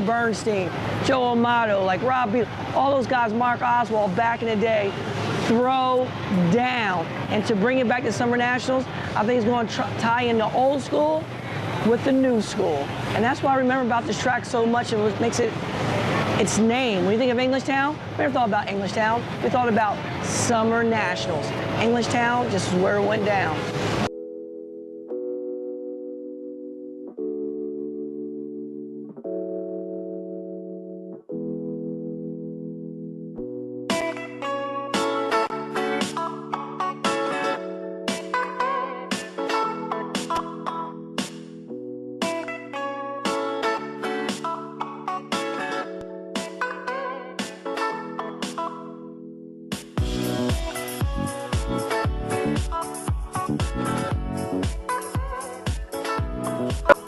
Bernstein, Joe Amato, like Rob Beal, all those guys, Mark Oswald back in the day, throw down. And to bring it back to Summer Nationals, I think it's going to tie in the old school with the new school. And that's what I remember about this track so much, and what makes it its name. When you think of Englishtown, we never thought about Englishtown. We thought about Summer Nationals. Englishtown just is where it went down.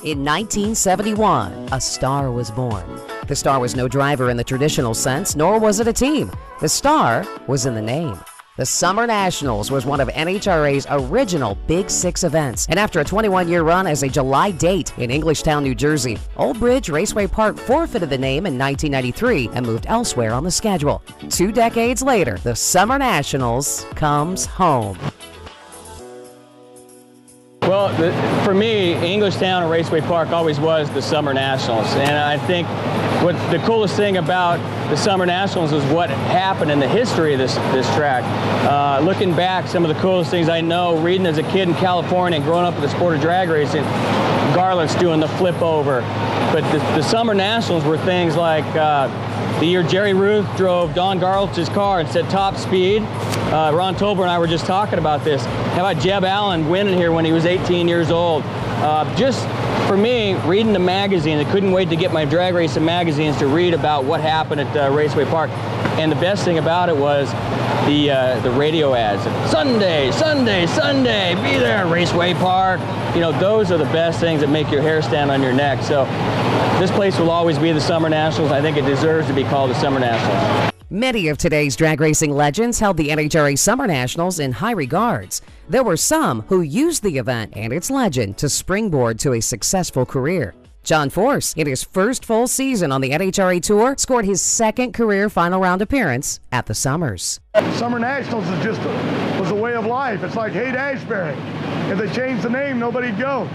In 1971, a star was born. The star was no driver in the traditional sense, nor was it a team. The star was in the name. The Summer Nationals was one of NHRA's original Big Six events, and after a 21-year run as a July date in Englishtown, New Jersey, Old Bridge Raceway Park forfeited the name in 1993 and moved elsewhere on the schedule. 2 decades later, the Summer Nationals comes home. Well, for me, Englishtown and Raceway Park always was the Summer Nationals. And I think what the coolest thing about the Summer Nationals is what happened in the history of this track. Looking back, some of the coolest things I know, reading as a kid in California and growing up with the sport of drag racing, Garlett's doing the flip over. But the Summer Nationals were things like the year Jerry Ruth drove Don Garlett's car and set top speed. Ron Tolber and I were just talking about this. How about Jeb Allen winning here when he was 18 years old? Just for me, reading the magazine, I couldn't wait to get my drag racing magazines to read about what happened at Raceway Park. And the best thing about it was the radio ads. Sunday, Sunday, Sunday, be there, Raceway Park. You know, those are the best things that make your hair stand on your neck. So this place will always be the Summer Nationals. I think it deserves to be called the Summer Nationals. Many of today's drag racing legends held the NHRA Summer Nationals in high regards. There were some who used the event and its legend to springboard to a successful career. John Force, in his first full season on the NHRA Tour, scored his second career final round appearance at the Summers. Summer Nationals was a way of life. It's like Haight-Ashbury. If they changed the name, nobody'd go.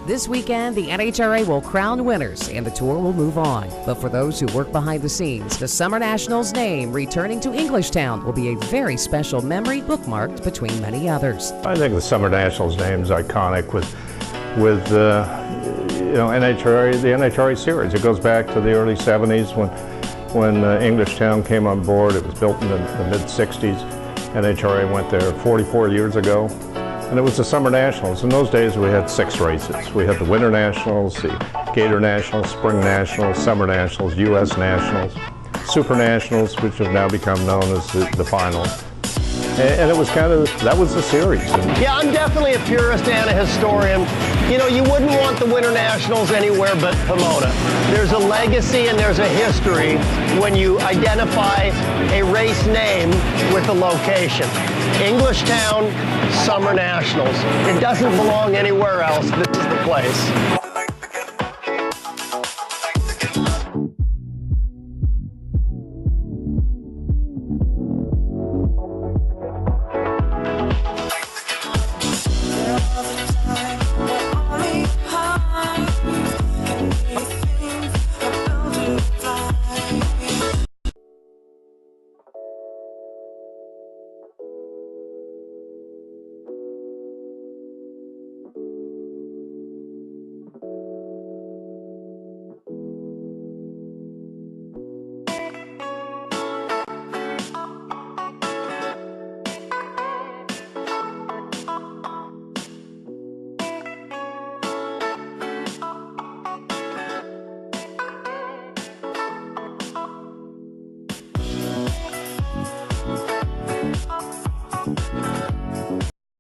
This weekend, the NHRA will crown winners and the tour will move on. But for those who work behind the scenes, the Summer Nationals name returning to Englishtown will be a very special memory bookmarked between many others. I think the Summer Nationals name is iconic with NHRA, the NHRA series. It goes back to the early 70s when Englishtown came on board. It was built in the mid-60s. NHRA went there 44 years ago. And it was the Summer Nationals. In those days, we had 6 races. We had the Winter Nationals, the Gator Nationals, Spring Nationals, Summer Nationals, U.S. Nationals, Super Nationals, which have now become known as the finals. And it was that was the series. Yeah, I'm definitely a purist and a historian. You know, you wouldn't want the Winter Nationals anywhere but Pomona. There's a legacy and there's a history when you identify a race name with a location. Englishtown, Summer Nationals. It doesn't belong anywhere else. This is the place.